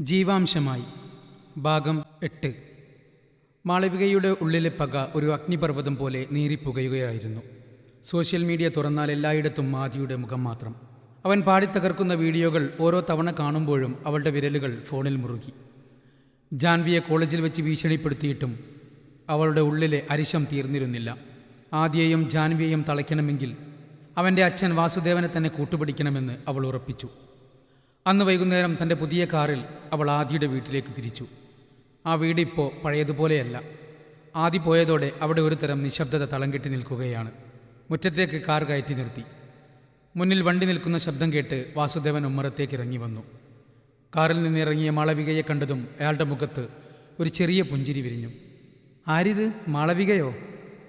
ജീവാംശമായി ഭാഗം 8. മാളവികയുടെ ഉള്ളിലെ പക ഒരു അഗ്നിപർവ്വതം പോലെ നീറിപ്പുകയുകയായിരുന്നു. സോഷ്യൽ മീഡിയ തുറന്നാൽ എല്ലായിടത്തും ആദിയുടെ മുഖം മാത്രം. അവൻ പാടിത്തകർക്കുന്ന വീഡിയോകൾ ഓരോ തവണ കാണുമ്പോഴും അവളുടെ വിരലുകൾ ഫോണിൽ മുറുകി. ജാൻവിയെ കോളേജിൽ വെച്ച് ഭീഷണിപ്പെടുത്തിയിട്ടും അവളുടെ ഉള്ളിലെ അരിശം തീർന്നിരുന്നില്ല. ആദിയെയും ജാൻവിയെയും തളയ്ക്കണമെങ്കിൽ അവൻ്റെ അച്ഛൻ വാസുദേവനെ തന്നെ കൂട്ടുപിടിക്കണമെന്ന് അവൾ ഉറപ്പിച്ചു. അന്ന് വൈകുന്നേരം തൻ്റെ പുതിയ കാറിൽ അവൾ ആദിയുടെ വീട്ടിലേക്ക് തിരിച്ചു. ആ വീട് ഇപ്പോൾ പഴയതുപോലെയല്ല. ആദി പോയതോടെ അവിടെ ഒരു തരം നിശബ്ദത തളം കെട്ടി നിൽക്കുകയാണ്. മുറ്റത്തേക്ക് കാർ കയറ്റി നിർത്തി. മുന്നിൽ വണ്ടി നിൽക്കുന്ന ശബ്ദം കേട്ട് വാസുദേവൻ ഉമ്മറത്തേക്ക് ഇറങ്ങി വന്നു. കാറിൽ നിന്നിറങ്ങിയ മാളവികയെ കണ്ടതും അയാളുടെ മുഖത്ത് ഒരു ചെറിയ പുഞ്ചിരി വിരിഞ്ഞു. ആരിത്, മാളവികയോ?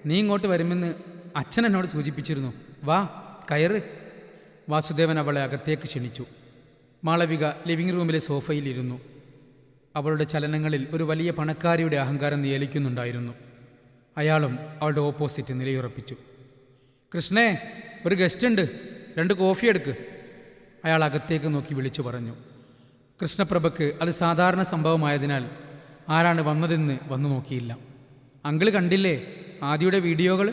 നീ ഇങ്ങോട്ട് വരുമെന്ന് അച്ഛൻ എന്നോട് സൂചിപ്പിച്ചിരുന്നു. വാ, കയറ്. വാസുദേവൻ അവളെ അകത്തേക്ക് ക്ഷണിച്ചു. മാളവിക ലിവിംഗ് റൂമിലെ സോഫയിലിരുന്നു. അവളുടെ ചലനങ്ങളിൽ ഒരു വലിയ പണക്കാരിയുടെ അഹങ്കാരം നിയലിക്കുന്നുണ്ടായിരുന്നു. അയാളും അവളുടെ ഓപ്പോസിറ്റ് നിലയുറപ്പിച്ചു. കൃഷ്ണേ, ഒരു ഗസ്റ്റ് ഉണ്ട്, 2 കോഫി എടുക്ക്. അയാൾ അകത്തേക്ക് നോക്കി വിളിച്ചു പറഞ്ഞു. കൃഷ്ണപ്രഭയ്ക്ക് അത് സാധാരണ സംഭവമായതിനാൽ ആരാണ് വന്നതെന്ന് വന്നു നോക്കിയില്ല. അങ്കിള് കണ്ടില്ലേ ആദിയുടെ വീഡിയോകൾ?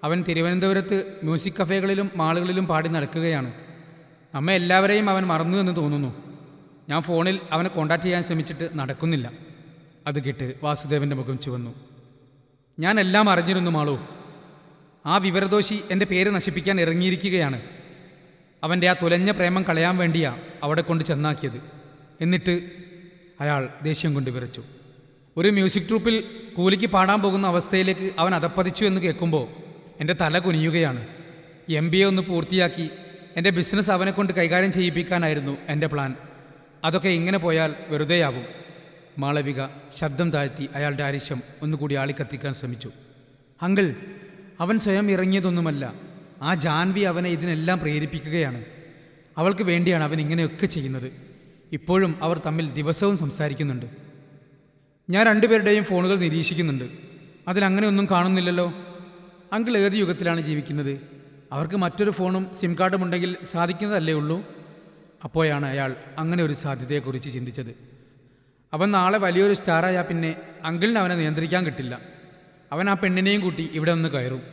അവൻ തിരുവനന്തപുരത്ത് മ്യൂസിക് കഫേകളിലും മാളുകളിലും പാടി നടക്കുകയാണ്. നമ്മെ എല്ലാവരെയും അവൻ മറന്നു എന്ന് തോന്നുന്നു. ഞാൻ ഫോണിൽ അവനെ കോൺടാക്റ്റ് ചെയ്യാൻ ശ്രമിച്ചിട്ട് നടക്കുന്നില്ല. അത് കേട്ട് വാസുദേവൻ്റെ മുഖം ചുവന്നു. ഞാൻ എല്ലാം അറിഞ്ഞിരുന്നു മാളു. ആ വിവരദോഷി എൻ്റെ പേര് നശിപ്പിക്കാൻ ഇറങ്ങിയിരിക്കുകയാണ്. അവൻ്റെ ആ തുലഞ്ഞ പ്രേമം കളയാൻ വേണ്ടിയാ അവിടെ കൊണ്ട് ചെന്നാക്കിയത്. എന്നിട്ട് അയാൾ ദേഷ്യം കൊണ്ട് വിറച്ചു. ഒരു മ്യൂസിക് ട്രൂപ്പിൽ കൂലിക്ക് പാടാൻ പോകുന്ന അവസ്ഥയിലേക്ക് അവൻ അധപ്പതിച്ചു എന്ന് കേൾക്കുമ്പോൾ എൻ്റെ തല കുനിയുകയാണ്. MBA ഒന്ന് പൂർത്തിയാക്കി എൻ്റെ ബിസിനസ് അവനെ കൊണ്ട് കൈകാര്യം ചെയ്യിപ്പിക്കാനായിരുന്നു എൻ്റെ പ്ലാൻ. അതൊക്കെ ഇങ്ങനെ പോയാൽ വെറുതെയാവും. മാളവിക ശബ്ദം താഴ്ത്തി അയാളുടെ അരിശം ഒന്നുകൂടി ആളിക്കത്തിക്കാൻ ശ്രമിച്ചു. അങ്കിൾ, അവൻ സ്വയം ഇറങ്ങിയതൊന്നുമല്ല. ആ ജാൻവി അവനെ ഇതിനെല്ലാം പ്രേരിപ്പിക്കുകയാണ്. അവൾക്ക് വേണ്ടിയാണ് അവൻ ഇങ്ങനെയൊക്കെ ചെയ്യുന്നത്. ഇപ്പോഴും അവർ തമ്മിൽ ദിവസവും സംസാരിക്കുന്നുണ്ട്. ഞാൻ 2 പേരുടെയും ഫോണുകൾ നിരീക്ഷിക്കുന്നുണ്ട്. അതിലങ്ങനെ ഒന്നും കാണുന്നില്ലല്ലോ. അങ്കിൾ ഏത് യുഗത്തിലാണ് ജീവിക്കുന്നത്? അവർക്ക് മറ്റൊരു ഫോണും സിം കാർഡും ഉണ്ടെങ്കിൽ സാധിക്കുന്നതല്ലേ ഉള്ളൂ. അപ്പോഴാണ് അയാൾ അങ്ങനെ ഒരു സാധ്യതയെക്കുറിച്ച് ചിന്തിച്ചത്. അവൻ നാളെ വലിയൊരു സ്റ്റാറായാൽ പിന്നെ അങ്കിളിന് അവനെ നിയന്ത്രിക്കാൻ കിട്ടില്ല. അവൻ ആ പെണ്ണിനെയും കൂട്ടി ഇവിടെ ഒന്ന് കയറും.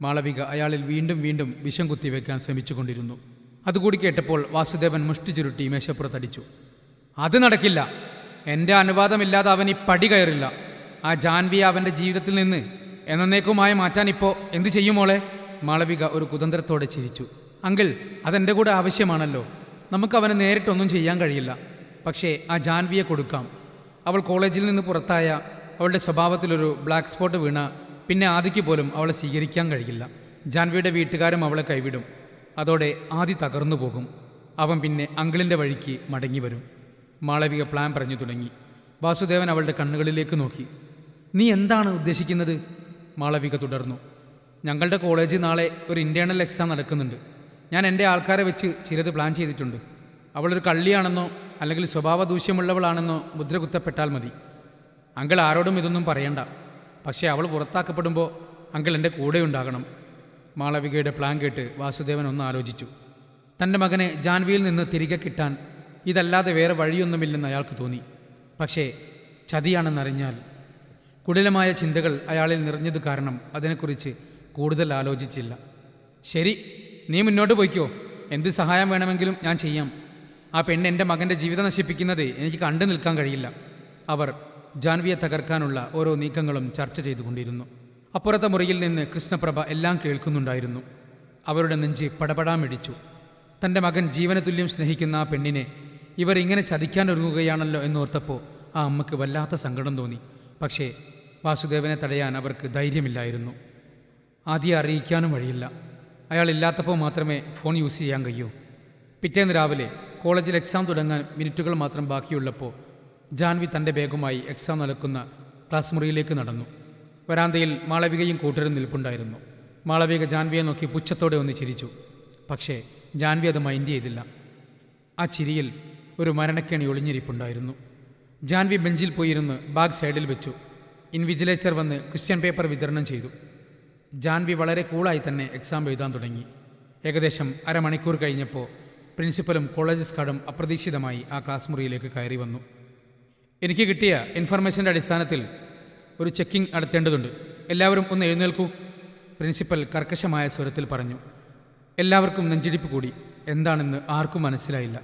മാളവിക അയാളിൽ വീണ്ടും വീണ്ടും വിഷം കുത്തിവെക്കാൻ ശ്രമിച്ചുകൊണ്ടിരുന്നു. അതുകൂടി കേട്ടപ്പോൾ വാസുദേവൻ മുഷ്ടി ചുരുട്ടി മേശപ്പുറത്തടിച്ചു. അത് നടക്കില്ല. എൻ്റെ അനുവാദമില്ലാതെ അവൻ ഈ പടി കയറില്ല. ആ ജാൻവിയെ അവൻ്റെ ജീവിതത്തിൽ നിന്ന് എന്നേക്കുമായി മാറ്റാൻ ഇപ്പോൾ എന്തു ചെയ്യുമോളെ? മാളവിക ഒരു കുതന്ത്രത്തോടെ ചിരിച്ചു. അങ്കിൾ, അതെൻ്റെ കൂടെ ആവശ്യമാണല്ലോ. നമുക്കവനെ നേരിട്ടൊന്നും ചെയ്യാൻ കഴിയില്ല. പക്ഷേ ആ ജാൻവിയെ കൊടുക്കാം. അവൾ കോളേജിൽ നിന്ന് പുറത്തായ അവളുടെ സ്വഭാവത്തിലൊരു ബ്ലാക്ക് സ്പോട്ട് വീണ പിന്നെ ആദിക്ക് പോലും അവളെ സ്വീകരിക്കാൻ കഴിയില്ല. ജാൻവിയുടെ വീട്ടുകാരും അവളെ കൈവിടും. അതോടെ ആദി തകർന്നു പോകും. അവൻ പിന്നെ അങ്കിളിൻ്റെ വഴിക്ക് മടങ്ങി വരും. മാളവിക പ്ലാൻ പറഞ്ഞു തുടങ്ങി. വാസുദേവൻ അവളുടെ കണ്ണുകളിലേക്ക് നോക്കി. നീ എന്താണ് ഉദ്ദേശിക്കുന്നത്? മാളവിക തുടർന്നു. ഞങ്ങളുടെ കോളേജിൽ നാളെ ഒരു ഇൻറ്റേർണൽ എക്സാം നടക്കുന്നുണ്ട്. ഞാൻ എൻ്റെ ആൾക്കാരെ വെച്ച് ചിലത് പ്ലാൻ ചെയ്തിട്ടുണ്ട്. അവളൊരു കള്ളിയാണെന്നോ അല്ലെങ്കിൽ സ്വഭാവ ദൂഷ്യമുള്ളവളാണെന്നോ മുദ്ര കുത്തപ്പെട്ടാൽ മതി. അങ്കിൾ ആരോടും ഇതൊന്നും പറയണ്ട. പക്ഷേ അവൾ പുറത്താക്കപ്പെടുമ്പോൾ അങ്കിൾ എൻ്റെ കൂടെ ഉണ്ടാകണം. മാളവികയുടെ പ്ലാൻ കേട്ട് വാസുദേവൻ ഒന്ന് ആലോചിച്ചു. തൻ്റെ മകനെ ജാൻവിയിൽ നിന്ന് തിരികെ കിട്ടാൻ ഇതല്ലാതെ വേറെ വഴിയൊന്നുമില്ലെന്ന് അയാൾക്ക് തോന്നി. പക്ഷേ ചതിയാണെന്നറിഞ്ഞാൽ കുടിലമായ ചിന്തകൾ അയാളിൽ നിറഞ്ഞതു കാരണം അതിനെക്കുറിച്ച് കൂടുതൽ ആലോചിച്ചില്ല. ശരി, നീ മുന്നോട്ട് പോയിക്കോ. എന്ത് സഹായം വേണമെങ്കിലും ഞാൻ ചെയ്യാം. ആ പെണ്ണ് എൻ്റെ മകൻ്റെ ജീവിതം നശിപ്പിക്കുന്നത് എനിക്ക് കണ്ടു നിൽക്കാൻ കഴിയില്ല. അവർ ജാൻവിയെ തകർക്കാനുള്ള ഓരോ നീക്കങ്ങളും ചർച്ച ചെയ്തുകൊണ്ടിരുന്നു. അപ്പുറത്തെ മുറിയിൽ നിന്ന് കൃഷ്ണപ്രഭ എല്ലാം കേൾക്കുന്നുണ്ടായിരുന്നു. അവരുടെ നെഞ്ച് പടപടാമിടിച്ചു. തൻ്റെ മകൻ ജീവന തുല്യം സ്നേഹിക്കുന്ന ആ പെണ്ണിനെ ഇവർ ഇങ്ങനെ ചതിക്കാനൊരുങ്ങുകയാണല്ലോ എന്നോർത്തപ്പോൾ ആ അമ്മയ്ക്ക് വല്ലാത്ത സങ്കടം തോന്നി. പക്ഷേ വാസുദേവനെ തടയാൻ അവർക്ക് ധൈര്യമില്ലായിരുന്നു. ആദ്യം അറിയിക്കാനും വഴിയില്ല. അയാൾ ഇല്ലാത്തപ്പോൾ മാത്രമേ ഫോൺ യൂസ് ചെയ്യാൻ കഴിയൂ. പിറ്റേന്ന് രാവിലെ കോളേജിൽ എക്സാം തുടങ്ങാൻ മിനിറ്റുകൾ മാത്രം ബാക്കിയുള്ളപ്പോൾ ജാൻവി തൻ്റെ ബാഗുമായി എക്സാം നടക്കുന്ന ക്ലാസ് മുറിയിലേക്ക് നടന്നു. വരാന്തയിൽ മാളവികയും കൂട്ടരും നിൽപ്പുണ്ടായിരുന്നു. മാളവിക ജാൻവിയെ നോക്കി പുച്ഛത്തോടെ ഒന്ന് ചിരിച്ചു. പക്ഷേ ജാൻവി അത് മൈൻഡ് ചെയ്തില്ല. ആ ചിരിയിൽ ഒരു മരണക്കേണി ഒളിഞ്ഞിരിപ്പുണ്ടായിരുന്നു. ജാൻവി ബെഞ്ചിൽ പോയിരുന്ന് ബാഗ് സൈഡിൽ വെച്ചു. ഇൻവിജിലേറ്റർ വന്ന് ക്വസ്റ്റ്യൻ പേപ്പർ വിതരണം ചെയ്തു. ജാൻവി വളരെ കൂളായി തന്നെ എക്സാം എഴുതാൻ തുടങ്ങി. ഏകദേശം അരമണിക്കൂർ കഴിഞ്ഞപ്പോൾ പ്രിൻസിപ്പലും കോളേജ് സ്കാഡും അപ്രതീക്ഷിതമായി ആ ക്ലാസ് മുറിയിലേക്ക് കയറി വന്നു. എനിക്ക് കിട്ടിയ ഇൻഫർമേഷൻ്റെ അടിസ്ഥാനത്തിൽ ഒരു ചെക്കിംഗ് നടത്തേണ്ടതുണ്ട്. എല്ലാവരും ഒന്ന് എഴുന്നേൽക്കൂ, പ്രിൻസിപ്പൽ കർക്കശമായ സ്വരത്തിൽ പറഞ്ഞു. എല്ലാവർക്കും നെഞ്ചിടിപ്പ് കൂടി. എന്താണെന്ന് ആർക്കും മനസ്സിലായില്ല.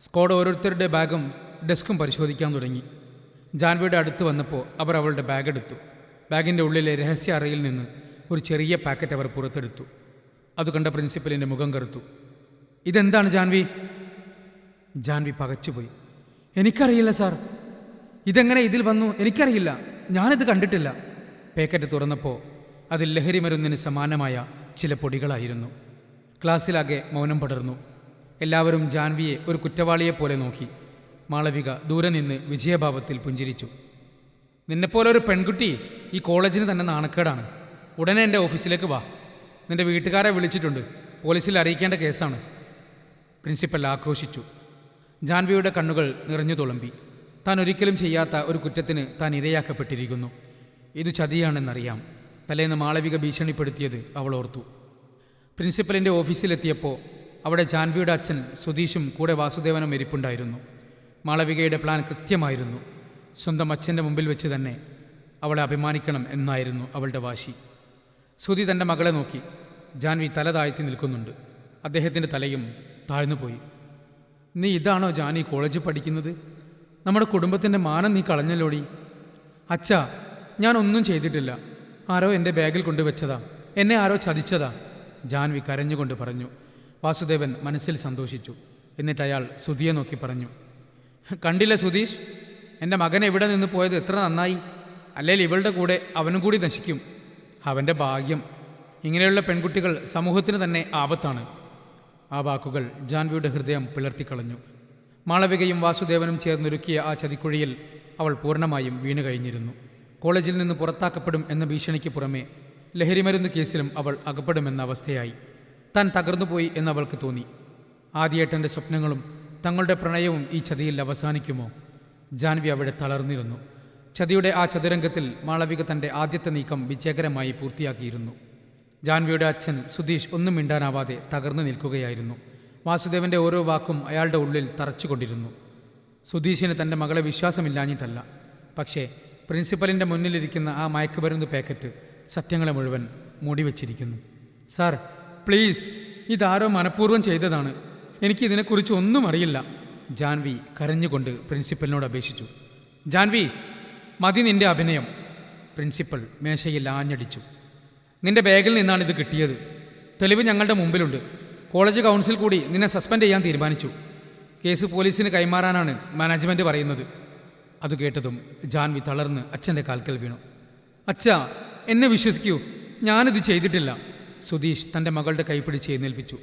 സ്ക്വാഡ് ഓരോരുത്തരുടെ ബാഗും ഡെസ്കും പരിശോധിക്കാൻ തുടങ്ങി. ജാൻവിയുടെ അടുത്ത് വന്നപ്പോൾ അവർ അവളുടെ ബാഗ് എടുത്തു. ബാഗിൻ്റെ ഉള്ളിലെ രഹസ്യ അറയിൽ നിന്ന് ഒരു ചെറിയ പാക്കറ്റ് അവർ പുറത്തെടുത്തു. അത് കണ്ട പ്രിൻസിപ്പലിൻ്റെ മുഖം കറുത്തു. ഇതെന്താണ് ജാൻവി? ജാൻവി പകച്ചുപോയി. എനിക്കറിയില്ല സാർ, ഇതെങ്ങനെ ഇതിൽ വന്നു എനിക്കറിയില്ല, ഞാനിത് കണ്ടിട്ടില്ല. പാക്കറ്റ് തുറന്നപ്പോൾ അതിൽ ലഹരി മരുന്നിന് സമാനമായ ചില പൊടികളായിരുന്നു. ക്ലാസ്സിലാകെ മൗനം പടർന്നു. എല്ലാവരും ജാൻവിയെ ഒരു കുറ്റവാളിയെപ്പോലെ നോക്കി. മാളവിക ദൂരെ നിന്ന് വിജയഭാവത്തിൽ പുഞ്ചിരിച്ചു. നിന്നെപ്പോലൊരു പെൺകുട്ടി ഈ കോളേജിന് തന്നെ നാണക്കേടാണ്. ഉടനെ എൻ്റെ ഓഫീസിലേക്ക് വാ. നിൻ്റെ വീട്ടുകാരെ വിളിച്ചിട്ടുണ്ട്, പോലീസിൽ അറിയിക്കേണ്ട കേസാണ്. പ്രിൻസിപ്പൽ ആക്രോശിച്ചു. ജാൻവിയുടെ കണ്ണുകൾ നിറഞ്ഞു തുളുമ്പി. താൻ ഒരിക്കലും ചെയ്യാത്ത ഒരു കുറ്റത്തിന് താൻ ഇരയാക്കപ്പെട്ടിരിക്കുന്നു. ഇത് ചതിയാണെന്നറിയാം. തലേന്ന് മാളവിക ഭീഷണിപ്പെടുത്തിയത് അവൾ ഓർത്തു. പ്രിൻസിപ്പലിൻ്റെ ഓഫീസിലെത്തിയപ്പോൾ അവിടെ ജാൻവിയുടെ അച്ഛൻ സുധീഷും കൂടെ വാസുദേവനും ഇരിപ്പുണ്ടായിരുന്നു. മാളവികയുടെ പ്ലാൻ കൃത്യമായിരുന്നു. സ്വന്തം അച്ഛൻ്റെ മുമ്പിൽ വെച്ച് തന്നെ അവളെ അഭിമാനിക്കണം എന്നായിരുന്നു അവളുടെ വാശി. സുധി തൻ്റെ മകളെ നോക്കി. ജാൻവി തല താഴ്ത്തി നിൽക്കുന്നുണ്ട്. അദ്ദേഹത്തിൻ്റെ തലയും താഴ്ന്നുപോയി. നീ ഇതാണോ ജാനി കോളേജിൽ പഠിക്കുന്നത്? നമ്മുടെ കുടുംബത്തിൻ്റെ മാനം നീ കളഞ്ഞല്ലോടി. അച്ഛാ, ഞാനൊന്നും ചെയ്തിട്ടില്ല. ആരോ എൻ്റെ ബാഗിൽ കൊണ്ടുവച്ചതാ. എന്നെ ആരോ ചതിച്ചതാ, ജാൻവി കരഞ്ഞുകൊണ്ട് പറഞ്ഞു. വാസുദേവൻ മനസ്സിൽ സന്തോഷിച്ചു. എന്നിട്ട് അയാൾ സുധിയെ നോക്കി പറഞ്ഞു, കണ്ടില്ല സുധീഷ്, എൻ്റെ മകൻ എവിടെ നിന്ന് പോയത് എത്ര നന്നായി. അല്ലെങ്കിൽ ഇവളുടെ കൂടെ അവനും കൂടി നശിക്കും. അവൻ്റെ ഭാഗ്യം. ഇങ്ങനെയുള്ള പെൺകുട്ടികൾ സമൂഹത്തിന് തന്നെ ആപത്താണ്. ആ വാക്കുകൾ ജാൻവിയുടെ ഹൃദയം പിളർത്തിക്കളഞ്ഞു. മാളവികയും വാസുദേവനും ചേർന്നൊരുക്കിയ ആ ചതിക്കുഴിയിൽ അവൾ പൂർണ്ണമായും വീണു കഴിഞ്ഞിരുന്നു. കോളേജിൽ നിന്ന് പുറത്താക്കപ്പെടും എന്ന ഭീഷണിക്ക് പുറമെ ലഹരിമരുന്ന് കേസിലും അവൾ അകപ്പെടുമെന്ന അവസ്ഥയായി. താൻ തകർന്നുപോയി എന്നവൾക്ക് തോന്നി. ആദ്യേട്ടൻ്റെ സ്വപ്നങ്ങളും തങ്ങളുടെ പ്രണയവും ഈ ചതിയിൽ അവസാനിക്കുമോ? ജാൻവി അവിടെ തളർന്നിരുന്നു. ചതിയുടെ ആ ചതുരംഗത്തിൽ മാളവിക തൻ്റെ ആദ്യത്തെ നീക്കം വിജയകരമായി പൂർത്തിയാക്കിയിരുന്നു. ജാൻവിയുടെ അച്ഛൻ സുധീഷ് ഒന്നും മിണ്ടാനാവാതെ തകർന്നു നിൽക്കുകയായിരുന്നു. വാസുദേവൻ്റെ ഓരോ വാക്കും അയാളുടെ ഉള്ളിൽ തറച്ചുകൊണ്ടിരുന്നു. സുധീഷിന് തൻ്റെ മകളെ വിശ്വാസമില്ലാഞ്ഞിട്ടല്ല, പക്ഷേ പ്രിൻസിപ്പലിൻ്റെ മുന്നിലിരിക്കുന്ന ആ മയക്കുമരുന്ന് പാക്കറ്റ് സത്യങ്ങളെ മുഴുവൻ മൂടിവെച്ചിരിക്കുന്നു. സാർ പ്ലീസ്, ഇതാരോ മനഃപൂർവ്വം ചെയ്തതാണ്. എനിക്കിതിനെക്കുറിച്ച് ഒന്നും അറിയില്ല, ജാൻവി കരഞ്ഞുകൊണ്ട് പ്രിൻസിപ്പലിനോട് അപേക്ഷിച്ചു. ജാൻവി, മതി നിന്റെ അഭിനയം. പ്രിൻസിപ്പൽ മേശയിൽ ആഞ്ഞടിച്ചു. നിന്റെ ബാഗിൽ നിന്നാണ് ഇത് കിട്ടിയത്. തെളിവ് ഞങ്ങളുടെ മുമ്പിലുണ്ട്. കോളേജ് കൗൺസിൽ കൂടി നിന്നെ സസ്പെൻഡ് ചെയ്യാൻ തീരുമാനിച്ചു. കേസ് പോലീസിന് കൈമാറാനാണ് മാനേജ്മെൻറ്റ് പറയുന്നത്. അത് കേട്ടതും ജാൻവി തളർന്ന് അച്ഛൻ്റെ കാൽക്കൽ വീണു. അച്ഛാ, എന്നെ വിശ്വസിക്കൂ, ഞാനിത് ചെയ്തിട്ടില്ല. സുധീഷ് തൻ്റെ മകളുടെ കൈപ്പിടിച്ച് എഴുന്നേൽപ്പിച്ചു.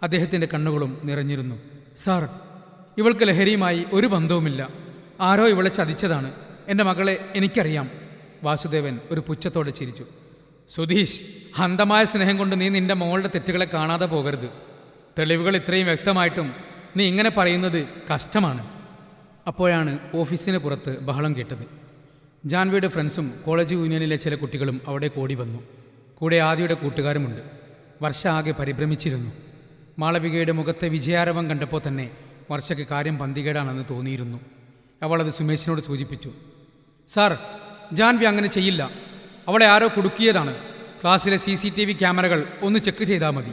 അദ്ദേഹത്തിൻ്റെ കണ്ണുകളും നിറഞ്ഞിരുന്നു. സാർ, ഇവൾക്ക് ലഹരിയുമായി ഒരു ബന്ധവുമില്ല. ആരോ ഇവളെ ചതിച്ചതാണ്. എൻ്റെ മകളെ എനിക്കറിയാം. വാസുദേവൻ ഒരു പുച്ഛത്തോടെ ചിരിച്ചു. സുധീഷ്, അന്ധമായ സ്നേഹം കൊണ്ട് നീ നിൻ്റെ മോളുടെ തെറ്റുകളെ കാണാതെ പോകരുത്. തെളിവുകൾ ഇത്രയും വ്യക്തമായിട്ടും നീ ഇങ്ങനെ പറയുന്നത് കഷ്ടമാണ്. അപ്പോഴാണ് ഓഫീസിന് പുറത്ത് ബഹളം കേട്ടത്. ജാൻവിയുടെ ഫ്രണ്ട്സും കോളേജ് യൂണിയനിലെ ചില കുട്ടികളും അവിടെ കൂടി വന്നു. കൂടെ ആദിയുടെ കൂട്ടുകാരുമുണ്ട്. വർഷ ആകെ പരിഭ്രമിച്ചിരുന്നു. മാളവികയുടെ മുഖത്തെ വിജയാരവം കണ്ടപ്പോൾ തന്നെ വർഷയ്ക്ക് കാര്യം പന്തികേടാണെന്ന് തോന്നിയിരുന്നു. അവളത് സുമേഷിനോട് സൂചിപ്പിച്ചു. സാർ, ജാൻവി അങ്ങനെ ചെയ്യില്ല. അവളെ ആരോ കുടുക്കിയതാണ്. ക്ലാസ്സിലെ CCTV ക്യാമറകൾ ഒന്ന് ചെക്ക് ചെയ്താൽ മതി,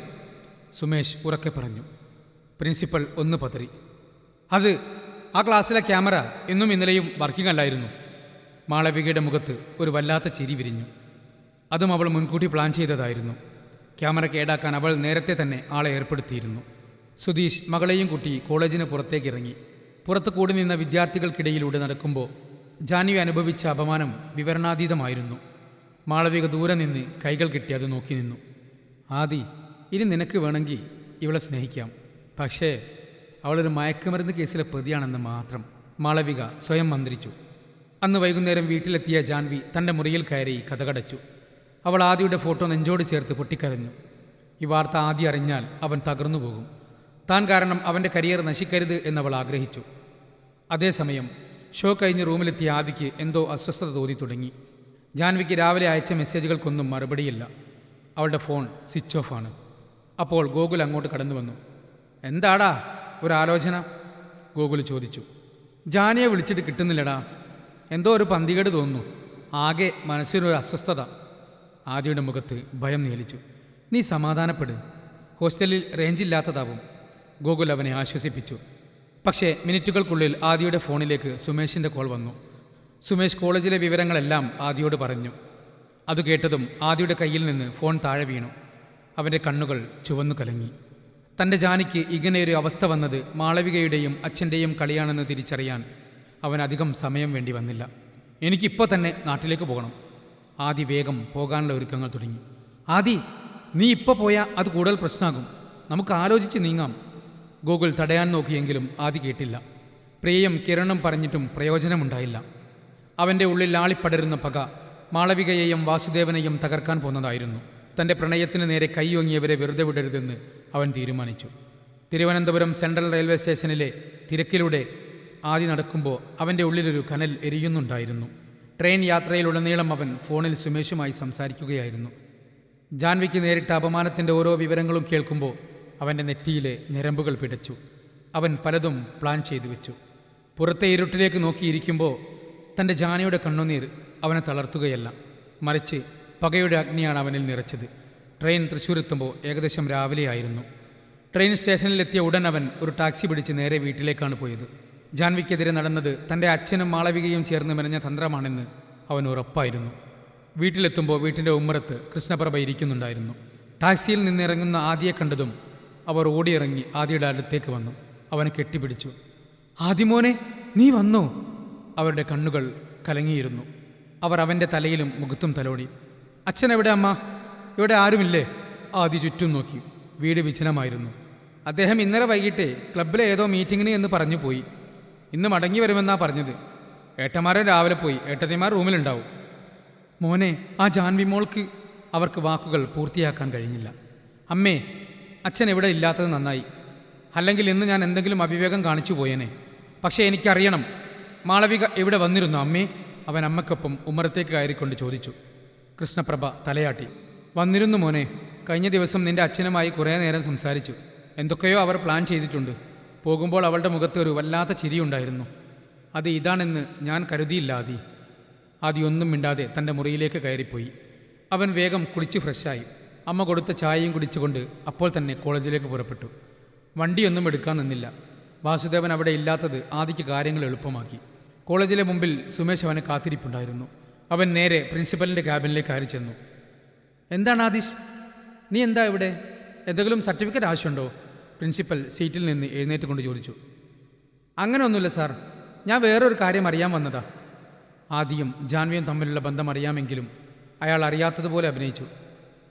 സുമേഷ് ഉറക്കെ പറഞ്ഞു. പ്രിൻസിപ്പൽ ഒന്ന് പതറി. അത് ആ ക്ലാസ്സിലെ ക്യാമറ ഇന്നും ഇന്നലെയും വർക്കിംഗ് അല്ലായിരുന്നു. മാളവികയുടെ മുഖത്ത് ഒരു വല്ലാത്ത ചിരി വിരിഞ്ഞു. അതും അവൾ മുൻകൂട്ടി പ്ലാൻ ചെയ്തതായിരുന്നു. ക്യാമറ കേടാക്കാൻ അവൾ നേരത്തെ തന്നെ ആളെ ഏർപ്പെടുത്തിയിരുന്നു. സുധീഷ് മകളെയും കൂട്ടി കോളേജിന് പുറത്തേക്ക് ഇറങ്ങി. പുറത്ത് കൂടി നിന്ന വിദ്യാർത്ഥികൾക്കിടയിലൂടെ നടക്കുമ്പോൾ ജാൻവി അനുഭവിച്ച അപമാനം വിവരണാതീതമായിരുന്നു. മാളവിക ദൂരെ നിന്ന് കൈകൾ കെട്ടി അത് നോക്കി നിന്നു. ആദി, ഇനി നിനക്ക് വേണമെങ്കിൽ ഇവളെ സ്നേഹിക്കാം, പക്ഷേ അവളൊരു മയക്കുമരുന്ന് കേസിലെ പ്രതിയാണെന്ന് മാത്രം, മാളവിക സ്വയം മന്ത്രിച്ചു. അന്ന് വൈകുന്നേരം വീട്ടിലെത്തിയ ജാൻവി തൻ്റെ മുറിയിൽ കയറി കതകടച്ചു. അവൾ ആദിയുടെ ഫോട്ടോ നെഞ്ചോട് ചേർത്ത് പൊട്ടിക്കരഞ്ഞു. ഈ വാർത്ത ആദി അറിഞ്ഞാൽ അവൻ തകർന്നു പോകും. താൻ കാരണം അവൻ്റെ കരിയർ നശിക്കരുത് എന്നവൾ ആഗ്രഹിച്ചു. അതേസമയം ഷോ കഴിഞ്ഞ് റൂമിലെത്തിയ ആദിക്ക് എന്തോ അസ്വസ്ഥത തോന്നി തുടങ്ങി. ജാൻവിക്ക് രാവിലെ അയച്ച മെസ്സേജുകൾക്കൊന്നും മറുപടിയില്ല. അവളുടെ ഫോൺ സ്വിച്ച് ഓഫ് ആണ്. അപ്പോൾ ഗോകുൽ അങ്ങോട്ട് കടന്നു വന്നു. എന്താടാ ഒരാലോചന? ഗോകുൽ ചോദിച്ചു. ജാനിയെ വിളിച്ചിട്ട് കിട്ടുന്നില്ലടാ. എന്തോ ഒരു പന്തികേട് തോന്നുന്നു. ആകെ മനസ്സിനൊരു അസ്വസ്ഥത. ആദിയുടെ മുഖത്ത് ഭയം നിയലിച്ചു. നീ സമാധാനപ്പെട്. ഹോസ്റ്റലിൽ റേഞ്ചില്ലാത്തതാവും. ഗോകുൽ അവനെ ആശ്വസിപ്പിച്ചു. പക്ഷേ മിനിറ്റുകൾക്കുള്ളിൽ ആദിയുടെ ഫോണിലേക്ക് സുമേഷിൻ്റെ കോൾ വന്നു. സുമേഷ് കോളേജിലെ വിവരങ്ങളെല്ലാം ആദിയോട് പറഞ്ഞു. അത് കേട്ടതും ആദിയുടെ കയ്യിൽ നിന്ന് ഫോൺ താഴെ വീണു. അവൻ്റെ കണ്ണുകൾ ചുവന്നു കലങ്ങി. തൻ്റെ ജാനിക്ക് ഇങ്ങനെയൊരു അവസ്ഥ വന്നത് മാളവികയുടെയും അച്ഛൻ്റെയും കളിയാണെന്ന് തിരിച്ചറിയാൻ അവൻ അധികം സമയം വേണ്ടി വന്നില്ല. എനിക്കിപ്പോൾ തന്നെ നാട്ടിലേക്ക് പോകണം. ആദി വേഗം പോകാനുള്ള ഒരുക്കങ്ങൾ തുടങ്ങി. ആദി, നീ ഇപ്പോൾ പോയാൽ അത് കൂടുതൽ പ്രശ്നമാകും. നമുക്ക് ആലോചിച്ച് നീങ്ങാം. ഗോകുൽ തടയാൻ നോക്കിയെങ്കിലും ആദി കേട്ടില്ല. പ്രിയയും കിരണും പറഞ്ഞിട്ടും പ്രയോജനമുണ്ടായില്ല. അവൻ്റെ ഉള്ളിൽ ആളിപ്പടരുന്ന പക മാളവികയെയും വാസുദേവനെയും തകർക്കാൻ പോന്നതായിരുന്നു. തൻ്റെ പ്രണയത്തിന് നേരെ കൈയൊങ്ങിയവരെ വെറുതെ വിടരുതെന്ന് അവൻ തീരുമാനിച്ചു. തിരുവനന്തപുരം സെൻട്രൽ റെയിൽവേ സ്റ്റേഷനിലെ തിരക്കിലൂടെ ആദി നടക്കുമ്പോൾ അവൻ്റെ ഉള്ളിലൊരു കനൽ എരിയുന്നുണ്ടായിരുന്നു. ട്രെയിൻ യാത്രയിലുടനീളം അവൻ ഫോണിൽ സുമേഷുമായി സംസാരിക്കുകയായിരുന്നു. ജാൻവിക്ക് നേരിട്ട അപമാനത്തിൻ്റെ ഓരോ വിവരങ്ങളും കേൾക്കുമ്പോൾ അവൻ്റെ നെറ്റിയിലെ ഞരമ്പുകൾ പിടച്ചു. അവൻ പലതും പ്ലാൻ ചെയ്തു വെച്ചു. പുറത്തെ ഇരുട്ടിലേക്ക് നോക്കിയിരിക്കുമ്പോൾ തൻ്റെ ജാനിയുടെ കണ്ണുനീർ അവനെ തളർത്തുകയല്ല, മറിച്ച് പകയുടെ അഗ്നിയാണ് അവനിൽ നിറച്ചത്. ട്രെയിൻ തൃശ്ശൂരെത്തുമ്പോൾ ഏകദേശം രാവിലെയായിരുന്നു. ട്രെയിൻ സ്റ്റേഷനിലെത്തിയ ഉടൻ അവൻ ഒരു ടാക്സി പിടിച്ച് നേരെ വീട്ടിലേക്കാണ് പോയത്. ജാൻവിക്കെതിരെ നടന്നത് തൻ്റെ അച്ഛനും മാളവികയും ചേർന്ന് മെനഞ്ഞ തന്ത്രമാണെന്ന് അവൻ ഉറപ്പായിരുന്നു. വീട്ടിലെത്തുമ്പോൾ വീട്ടിൻ്റെ ഉമ്മറത്ത് കൃഷ്ണപ്രഭ ഇരിക്കുന്നുണ്ടായിരുന്നു. ടാക്സിയിൽ നിന്നിറങ്ങുന്ന ആദിയെ കണ്ടതും അവർ ഓടിയിറങ്ങി ആദിയുടെ അടുത്തേക്ക് വന്നു. അവനെ കെട്ടിപ്പിടിച്ചു. ആദിമോനെ, നീ വന്നോ? അവരുടെ കണ്ണുകൾ കലങ്ങിയിരുന്നു. അവർ അവൻ്റെ തലയിലും മുഖത്തും തലോടി. അച്ഛൻ എവിടെ അമ്മ? ഇവിടെ ആരുമില്ലേ? ആദി ചുറ്റും നോക്കി. വീട് വിജനമായിരുന്നു. അദ്ദേഹം ഇന്നലെ വൈകിട്ട് ക്ലബ്ബിലെ ഏതോ മീറ്റിങ്ങിന് എന്ന് പറഞ്ഞു പോയി. ഇന്ന് മടങ്ങി വരുമെന്നാണ് പറഞ്ഞത്. ഏട്ടന്മാരെ രാവിലെ പോയി. ഏട്ടത്തിമാർ റൂമിലുണ്ടാവും. മോനെ, ആ ജാൻവി മോൾക്ക്. അവർക്ക് വാക്കുകൾ പൂർത്തിയാക്കാൻ കഴിഞ്ഞില്ല. അമ്മേ, അച്ഛൻ ഇവിടെ ഇല്ലാത്തത് നന്നായി. അല്ലെങ്കിൽ ഇന്ന് ഞാൻ എന്തെങ്കിലും അവിവേകം കാണിച്ചു പോയേനെ. പക്ഷേ എനിക്കറിയണം, മാളവിക ഇവിടെ വന്നിരുന്നു അമ്മേ? അവൻ അമ്മയ്ക്കൊപ്പം ഉമ്മറത്തേക്ക് കയറിക്കൊണ്ട് ചോദിച്ചു. കൃഷ്ണപ്രഭ തലയാട്ടി. വന്നിരുന്നു മോനെ. കഴിഞ്ഞ ദിവസം നിന്റെ അച്ഛനുമായി കുറേ നേരം സംസാരിച്ചു. എന്തൊക്കെയോ അവർ പ്ലാൻ ചെയ്തിട്ടുണ്ട്. പോകുമ്പോൾ അവളുടെ മുഖത്ത് ഒരു വല്ലാത്ത ചിരിയുണ്ടായിരുന്നു. അത് ഇതാണെന്ന് ഞാൻ കരുതിയില്ല ആദി. ആദി ഒന്നും മിണ്ടാതെ തൻ്റെ മുറിയിലേക്ക് കയറിപ്പോയി. അവൻ വേഗം കുളിച്ച് ഫ്രഷായി. അമ്മ കൊടുത്ത ചായയും കുടിച്ചുകൊണ്ട് അപ്പോൾ തന്നെ കോളേജിലേക്ക് പുറപ്പെട്ടു. വണ്ടിയൊന്നും എടുക്കാൻ നിന്നില്ല. വാസുദേവൻ അവിടെ ഇല്ലാത്തത് ആദിക്ക് കാര്യങ്ങൾ എളുപ്പമാക്കി. കോളേജിലെ മുമ്പിൽ സുമേഷ് അവനെ കാത്തിരിപ്പുണ്ടായിരുന്നു. അവൻ നേരെ പ്രിൻസിപ്പലിൻ്റെ ക്യാബിനിലേക്ക് കയറി ചെന്നു. എന്താണ് ആദിഷ്, നീ എന്താ ഇവിടെ? എന്തെങ്കിലും സർട്ടിഫിക്കറ്റ് ആവശ്യമുണ്ടോ? പ്രിൻസിപ്പൽ സീറ്റിൽ നിന്ന് എഴുന്നേറ്റ് കൊണ്ട് ചോദിച്ചു. അങ്ങനെയൊന്നുമില്ല സാർ, ഞാൻ വേറൊരു കാര്യം അറിയാൻ വന്നതാ. ആദിയും ജാൻവിയും തമ്മിലുള്ള ബന്ധം അറിയാമെങ്കിലും അയാൾ അറിയാത്തതുപോലെ അഭിനയിച്ചു.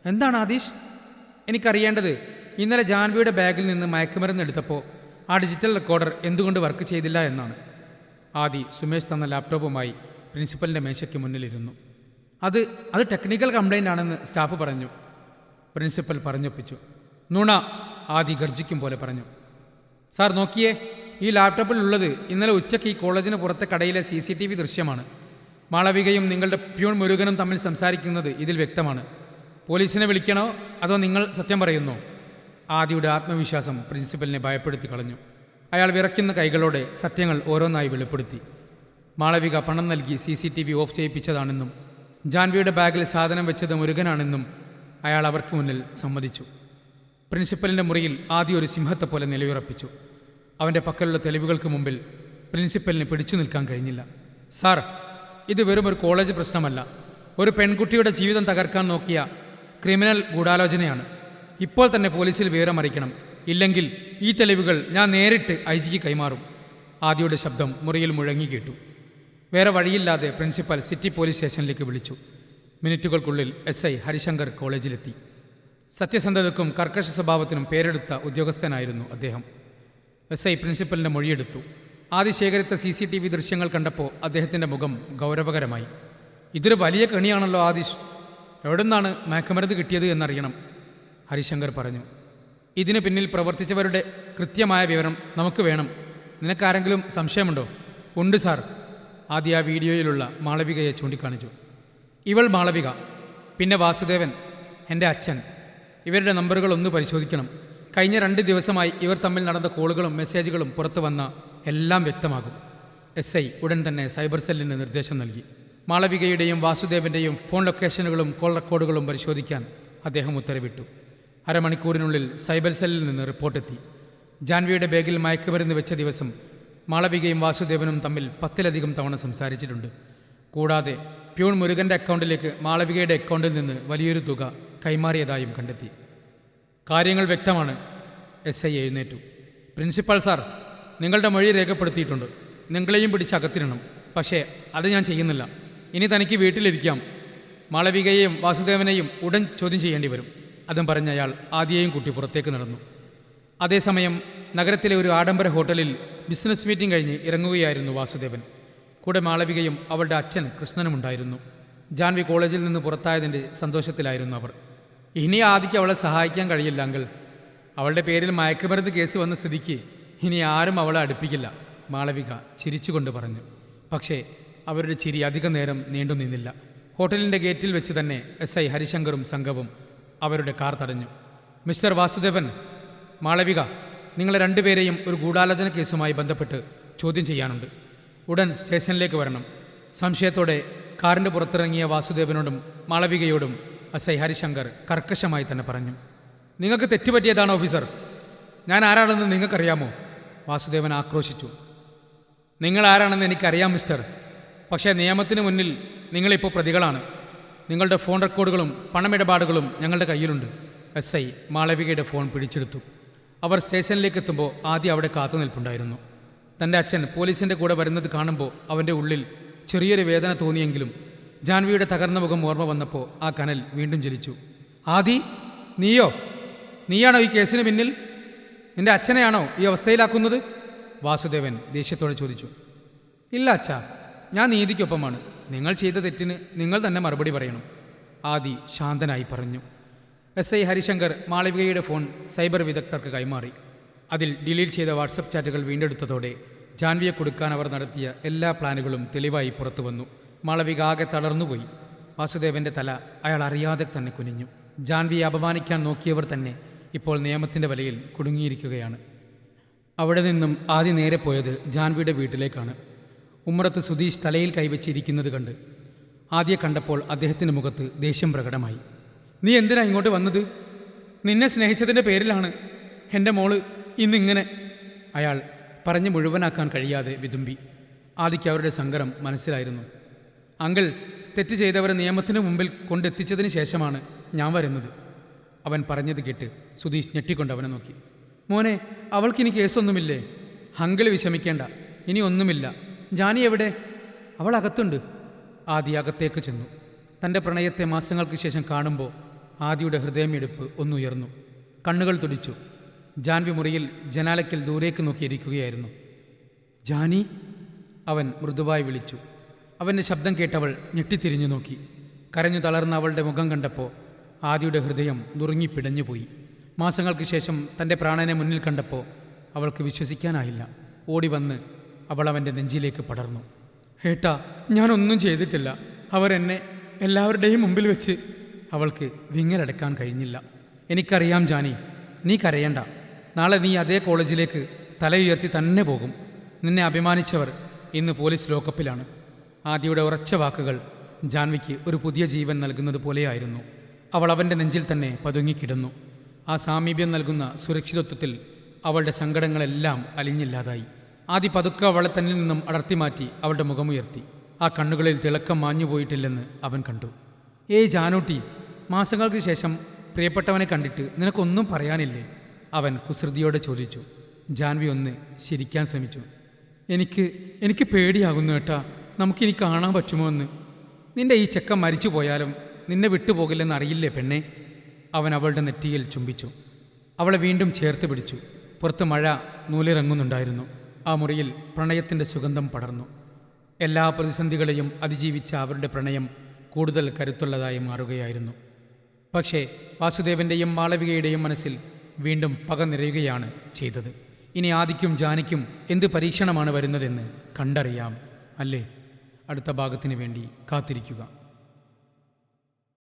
എന്താണ് ആദീഷ്? എനിക്കറിയേണ്ടത്, ഇന്നലെ ജാൻവിയുടെ ബാഗിൽ നിന്ന് മയക്കുമരുന്ന് എടുത്തപ്പോൾ ആ ഡിജിറ്റൽ റെക്കോർഡർ എന്തുകൊണ്ട് വർക്ക് ചെയ്തില്ല എന്നാണ്. ആദി സുമേഷ് തന്ന ലാപ്ടോപ്പുമായി പ്രിൻസിപ്പലിൻ്റെ മേശയ്ക്ക് മുന്നിലിരുന്നു. അത് ടെക്നിക്കൽ കംപ്ലൈൻ്റ് ആണെന്ന് സ്റ്റാഫ് പറഞ്ഞു. പ്രിൻസിപ്പൽ പറഞ്ഞൊപ്പിച്ചു. നുണ, ആദി ഗർജിക്കും പോലെ പറഞ്ഞു. സാർ നോക്കിയേ, ഈ ലാപ്ടോപ്പിലുള്ളത് ഇന്നലെ ഉച്ചയ്ക്ക് ഈ കോളേജിന് പുറത്തെ കടയിലെ CCTV ദൃശ്യമാണ്. മാളവികയും നിങ്ങളുടെ പ്യൂൺ മുരുകനും തമ്മിൽ സംസാരിക്കുന്നത് ഇതിൽ വ്യക്തമാണ്. പോലീസിനെ വിളിക്കണോ അതോ നിങ്ങൾ സത്യം പറയുന്നോ? ആദിയുടെ ആത്മവിശ്വാസം പ്രിൻസിപ്പലിനെ ഭയപ്പെടുത്തി കളഞ്ഞു. അയാൾ വിറയ്ക്കുന്ന കൈകളോടെ സത്യങ്ങൾ ഓരോന്നായി വെളിപ്പെടുത്തി. മാളവിക പണം നൽകി CCTV ഓഫ് ചെയ്യിപ്പിച്ചതാണെന്നും ജാൻവിയുടെ ബാഗിൽ സാധനം വെച്ചത് മുരുകനാണെന്നും അയാൾ അവർക്ക് മുന്നിൽ സമ്മതിച്ചു. പ്രിൻസിപ്പലിൻ്റെ മുറിയിൽ ആദി ഒരു സിംഹത്തെപ്പോലെ നിലയുറപ്പിച്ചു. അവൻ്റെ പക്കലുള്ള തെളിവുകൾക്ക് മുമ്പിൽ പ്രിൻസിപ്പലിന് പിടിച്ചു നിൽക്കാൻ കഴിഞ്ഞില്ല. സാർ, ഇത് വെറും ഒരു കോളേജ് പ്രശ്നമല്ല. ഒരു പെൺകുട്ടിയുടെ ജീവിതം തകർക്കാൻ നോക്കിയ ക്രിമിനൽ ഗൂഢാലോചനയാണ്. ഇപ്പോൾ തന്നെ പോലീസിൽ വിവരമറിയിക്കണം. ഇല്ലെങ്കിൽ ഈ തെളിവുകൾ ഞാൻ നേരിട്ട് IG കൈമാറും. ആദിയുടെ ശബ്ദം മുറിയിൽ മുഴങ്ങി കേട്ടു. വേറെ വഴിയില്ലാതെ പ്രിൻസിപ്പൽ സിറ്റി പോലീസ് സ്റ്റേഷനിലേക്ക് വിളിച്ചു. മിനിറ്റുകൾക്കുള്ളിൽ SI ഹരിശങ്കർ കോളേജിലെത്തി. സത്യസന്ധതയ്ക്കും കർക്കശ സ്വഭാവത്തിനും പേരെടുത്ത ഉദ്യോഗസ്ഥനായിരുന്നു അദ്ദേഹം. SI പ്രിൻസിപ്പലിൻ്റെ മൊഴിയെടുത്തു. ആദി ശേഖരിച്ച CCTV ദൃശ്യങ്ങൾ കണ്ടപ്പോൾ അദ്ദേഹത്തിൻ്റെ മുഖം ഗൗരവകരമായി. ഇതൊരു വലിയ കെണിയാണല്ലോ ആദിഷ്. എവിടുന്നാണ് മയക്കുമരുന്ന് കിട്ടിയത് എന്നറിയണം, ഹരിശങ്കർ പറഞ്ഞു. ഇതിന് പിന്നിൽ പ്രവർത്തിച്ചവരുടെ കൃത്യമായ വിവരം നമുക്ക് വേണം. നിനക്കാരെങ്കിലും സംശയമുണ്ടോ? ഉണ്ട് സാർ. ആദി ആ വീഡിയോയിലുള്ള മാളവികയെ ചൂണ്ടിക്കാണിച്ചു. ഇവൾ മാളവിക, പിന്നെ വാസുദേവൻ എൻ്റെ അച്ഛൻ. ഇവരുടെ നമ്പറുകൾ ഒന്ന് പരിശോധിക്കണം. കഴിഞ്ഞ 2 ദിവസമായി ഇവർ തമ്മിൽ നടന്ന കോളുകളും മെസ്സേജുകളും പുറത്തു വന്ന എല്ലാം വ്യക്തമാകും. SI ഉടൻ തന്നെ സൈബർ സെല്ലിന് നിർദ്ദേശം നൽകി. മാളവികയുടെയും വാസുദേവൻ്റെയും ഫോൺ ലൊക്കേഷനുകളും കോൾ റെക്കോർഡുകളും പരിശോധിക്കാൻ അദ്ദേഹം ഉത്തരവിട്ടു. അരമണിക്കൂറിനുള്ളിൽ സൈബർ സെല്ലിൽ നിന്ന് റിപ്പോർട്ടെത്തി. ജാൻവിയുടെ ബാഗിൽ മയക്കുമരുന്ന് വെച്ച ദിവസം മാളവികയും വാസുദേവനും തമ്മിൽ 10ലധികം തവണ സംസാരിച്ചിട്ടുണ്ട്. കൂടാതെ പ്യൂൺ മുരുകൻ്റെ അക്കൗണ്ടിലേക്ക് മാളവികയുടെ അക്കൗണ്ടിൽ നിന്ന് വലിയൊരു തുക കൈമാറിയതായും കണ്ടെത്തി. കാര്യങ്ങൾ വ്യക്തമാണ്. SI എഴുന്നേറ്റു. പ്രിൻസിപ്പൽ സാർ, നിങ്ങളുടെ മൊഴി രേഖപ്പെടുത്തിയിട്ടുണ്ട്. നിങ്ങളെയും പിടിച്ചകത്തിരണം. പക്ഷേ അത് ഞാൻ ചെയ്യുന്നില്ല. ഇനി തനിക്ക് വീട്ടിലിരിക്കാം. മാളവികയെയും വാസുദേവനെയും ഉടൻ ചോദ്യം ചെയ്യേണ്ടി വരും. അതും പറഞ്ഞ അയാൾ ആദിയെയും കൂട്ടി പുറത്തേക്ക് നടന്നു. അതേസമയം നഗരത്തിലെ ഒരു ആഡംബര ഹോട്ടലിൽ ബിസിനസ് മീറ്റിംഗ് കഴിഞ്ഞ് ഇറങ്ങുകയായിരുന്നു വാസുദേവൻ. കൂടെ മാളവികയും അവളുടെ അച്ഛൻ കൃഷ്ണനുമുണ്ടായിരുന്നു. ജാൻവി കോളേജിൽ നിന്ന് പുറത്തായതിൻ്റെ സന്തോഷത്തിലായിരുന്നു അവർ. ഇനി ആദിക്ക് അവളെ സഹായിക്കാൻ കഴിയില്ല അങ്കിൾ. അവളുടെ പേരിൽ മയക്കുമരുന്ന് കേസ് വന്ന സ്ഥിതിക്ക് ഇനി ആരും അവളെ അടുപ്പിക്കില്ല, മാളവിക ചിരിച്ചുകൊണ്ട് പറഞ്ഞു. പക്ഷേ അവരുടെ ചിരി അധിക നേരം നീണ്ടു നിന്നില്ല. ഹോട്ടലിൻ്റെ ഗേറ്റിൽ വെച്ച് തന്നെ SI ഹരിശങ്കറും സംഘവും അവരുടെ കാർ തടഞ്ഞു. മിസ്റ്റർ വാസുദേവൻ, മാളവിക, നിങ്ങളെ 2 പേരെയും ഒരു ഗൂഢാലോചന കേസുമായി ബന്ധപ്പെട്ട് ചോദ്യം ചെയ്യാനുണ്ട്. ഉടൻ സ്റ്റേഷനിലേക്ക് വരണം. സംശയത്തോടെ കാറിൻ്റെ പുറത്തിറങ്ങിയ വാസുദേവനോടും മാളവികയോടും SI ഹരിശങ്കർ കർക്കശമായി തന്നെ പറഞ്ഞു. നിങ്ങൾക്ക് തെറ്റുപറ്റിയതാണ് ഓഫീസർ. ഞാൻ ആരാണെന്ന് നിങ്ങൾക്കറിയാമോ? വാസുദേവൻ ആക്രോശിച്ചു. നിങ്ങൾ ആരാണെന്ന് എനിക്കറിയാം മിസ്റ്റർ. പക്ഷേ നിയമത്തിന് മുന്നിൽ നിങ്ങളിപ്പോൾ പ്രതികളാണ്. നിങ്ങളുടെ ഫോൺ റെക്കോർഡുകളും പണമിടപാടുകളും ഞങ്ങളുടെ കയ്യിലുണ്ട്. SI മാളവികയുടെ ഫോൺ പിടിച്ചെടുത്തു. അവർ സ്റ്റേഷനിലേക്ക് എത്തുമ്പോൾ ആദ്യം അവിടെ കാത്തുനിൽപ്പുണ്ടായിരുന്നു. തൻ്റെ അച്ഛൻ പോലീസിൻ്റെ കൂടെ വരുന്നത് കാണുമ്പോൾ അവൻ്റെ ഉള്ളിൽ ചെറിയൊരു വേദന തോന്നിയെങ്കിലും ജാൻവിയുടെ തകർന്ന മുഖം ഓർമ്മ വന്നപ്പോൾ ആ കനൽ വീണ്ടും ജ്വലിച്ചു. ആദി, നീയാണോ ഈ കേസിന് പിന്നിൽ? നിന്റെ അച്ഛനെയാണോ ഈ അവസ്ഥയിലാക്കുന്നത്? വാസുദേവൻ ദേഷ്യത്തോടെ ചോദിച്ചു. ഇല്ല അച്ഛാ, ഞാൻ നീതിക്കൊപ്പമാണ്. നിങ്ങൾ ചെയ്ത തെറ്റിന് നിങ്ങൾ തന്നെ മറുപടി പറയണം, ആദി ശാന്തനായി പറഞ്ഞു. SI ഹരിശങ്കർ മാളവികയുടെ ഫോൺ സൈബർ വിദഗ്ധർക്ക് കൈമാറി. അതിൽ ഡിലീറ്റ് ചെയ്ത വാട്സപ്പ് ചാറ്റുകൾ വീണ്ടെടുത്തതോടെ ജാൻവിയെ കൊടുക്കാൻ അവർ നടത്തിയ എല്ലാ പ്ലാനുകളും തെളിവായി പുറത്തു വന്നു. മാളവിക ആകെ തളർന്നുപോയി. വാസുദേവൻ്റെ തല അയാൾ അറിയാതെ തന്നെ കുനിഞ്ഞു. ജാൻവിയെ അപമാനിക്കാൻ നോക്കിയവർ തന്നെ ഇപ്പോൾ നിയമത്തിൻ്റെ വലയിൽ കുടുങ്ങിയിരിക്കുകയാണ്. അവിടെ നിന്നും ആദ്യം നേരെ പോയത് ജാൻവിയുടെ വീട്ടിലേക്കാണ്. ഉമ്മറത്ത് സുധീഷ് തലയിൽ കൈവച്ചിരിക്കുന്നത് കണ്ട് ആദ്യം കണ്ടപ്പോൾ അദ്ദേഹത്തിൻ്റെ മുഖത്ത് ദേഷ്യം പ്രകടമായി. നീ എന്തിനാ ഇങ്ങോട്ട് വന്നത്? നിന്നെ സ്നേഹിച്ചതിൻ്റെ പേരിലാണ് എൻ്റെ മോള് ഇന്നിങ്ങനെ. അയാൾ പറഞ്ഞ് മുഴുവനാക്കാൻ കഴിയാതെ വിതുമ്പി. ആദിക്ക് അവരുടെ സങ്കടം മനസ്സിലായിരുന്നു. അങ്കിൾ, തെറ്റ് ചെയ്തവരെ നിയമത്തിന് മുമ്പിൽ കൊണ്ടെത്തിച്ചതിന് ശേഷമാണ് ഞാൻ വരുന്നത്. അവൻ പറഞ്ഞത് കേട്ട് സുധീഷ് ഞെട്ടിക്കൊണ്ട് അവനെ നോക്കി. മോനെ, അവൾക്കിനി കേസൊന്നുമില്ലേ? അങ്കിൾ വിഷമിക്കേണ്ട, ഇനി ഒന്നുമില്ല. ജാനി എവിടെ? അവൾ അകത്തുണ്ട്. ആദി അകത്തേക്ക് ചെന്നു. തൻ്റെ പ്രണയത്തെ മാസങ്ങൾക്ക് ശേഷം കാണുമ്പോൾ ആദിയുടെ ഹൃദയമിടിപ്പ് ഒന്നുയർന്നു. കണ്ണുകൾ തുടിച്ചു. ജാൻവി മുറിയിൽ ജനാലയ്ക്കൽ ദൂരേക്ക് നോക്കിയിരിക്കുകയായിരുന്നു. ജാനി, അവൻ മൃദുവായി വിളിച്ചു. അവൻ്റെ ശബ്ദം കേട്ടവൾ ഞെട്ടിത്തിരിഞ്ഞു നോക്കി. കരഞ്ഞു തളർന്ന അവളുടെ മുഖം കണ്ടപ്പോൾ ആദിയുടെ ഹൃദയം നുറുങ്ങിപ്പിടഞ്ഞുപോയി. മാസങ്ങൾക്ക് ശേഷം തൻ്റെ പ്രാണനെ മുന്നിൽ കണ്ടപ്പോൾ അവൾക്ക് വിശ്വസിക്കാനായില്ല. ഓടി വന്ന് അവൾ അവൻ്റെ നെഞ്ചിലേക്ക് പടർന്നു. ഏട്ടാ, ഞാനൊന്നും ചെയ്തിട്ടില്ല. അവരെന്നെ എല്ലാവരുടെയും മുമ്പിൽ വെച്ച്. അവൾക്ക് വിങ്ങലടക്കാൻ കഴിഞ്ഞില്ല. എനിക്കറിയാം ജാനി, നീ കരയണ്ട. നാളെ നീ അതേ കോളേജിലേക്ക് തലയുയർത്തി തന്നെ പോകും. നിന്നെ അഭിമാനിച്ചവർ ഇന്ന് പോലീസ് ലോക്കപ്പിലാണ്. ആദിയുടെ ഉറച്ച വാക്കുകൾ ജാൻവിക്ക് ഒരു പുതിയ ജീവൻ നൽകുന്നത് പോലെയായിരുന്നു. അവൾ അവൻ്റെ നെഞ്ചിൽ തന്നെ പതുങ്ങിക്കിടന്നു. ആ സാമീപ്യം നൽകുന്ന സുരക്ഷിതത്വത്തിൽ അവളുടെ സങ്കടങ്ങളെല്ലാം അലിഞ്ഞില്ലാതായി. ആദി പതുക്കെ അവളെ തന്നിൽ നിന്നും അടർത്തിമാറ്റി അവളുടെ മുഖമുയർത്തി. ആ കണ്ണുകളിൽ തിളക്കം മാഞ്ഞുപോയിട്ടില്ലെന്ന് അവൻ കണ്ടു. ഏയ് ജാനൂട്ടി, മാസങ്ങൾക്ക് ശേഷം പ്രിയപ്പെട്ടവനെ കണ്ടിട്ട് നിനക്കൊന്നും പറയാനില്ലേ? അവൻ കുസൃതിയോടെ ചോദിച്ചു. ജാൻവി ഒന്ന് ശരിക്കാൻ ശ്രമിച്ചു. എനിക്ക് പേടിയാകുന്നു ഏട്ടാ. നമുക്കിനി കാണാൻ പറ്റുമോ എന്ന്? നിന്റെ ഈ ചെക്കൻ മരിച്ചു പോയാലും നിന്നെ വിട്ടുപോകില്ലെന്ന് അറിയില്ലേ പെണ്ണെ? അവൻ അവളുടെ നെറ്റിയിൽ ചുംബിച്ചു. അവളെ വീണ്ടും ചേർത്ത് പിടിച്ചു. പുറത്ത് മഴ നൂലിറങ്ങുന്നുണ്ടായിരുന്നു. ആ മുറിയിൽ പ്രണയത്തിൻ്റെ സുഗന്ധം പടർന്നു. എല്ലാ പ്രതിസന്ധികളെയും അതിജീവിച്ച അവരുടെ പ്രണയം കൂടുതൽ കരുത്തുള്ളതായി മാറുകയായിരുന്നു. പക്ഷേ വാസുദേവൻ്റെയും മാളവികയുടെയും മനസ്സിൽ വീണ്ടും പക നിറയുകയാണ് ചെയ്തത്. ഇനി ആദിക്കും ജാനിക്കും എന്ത് പരീക്ഷണമാണ് വരുന്നതെന്ന് കണ്ടറിയാം, അല്ലേ? അടുത്ത ഭാഗത്തിന് വേണ്ടി കാത്തിരിക്കുക.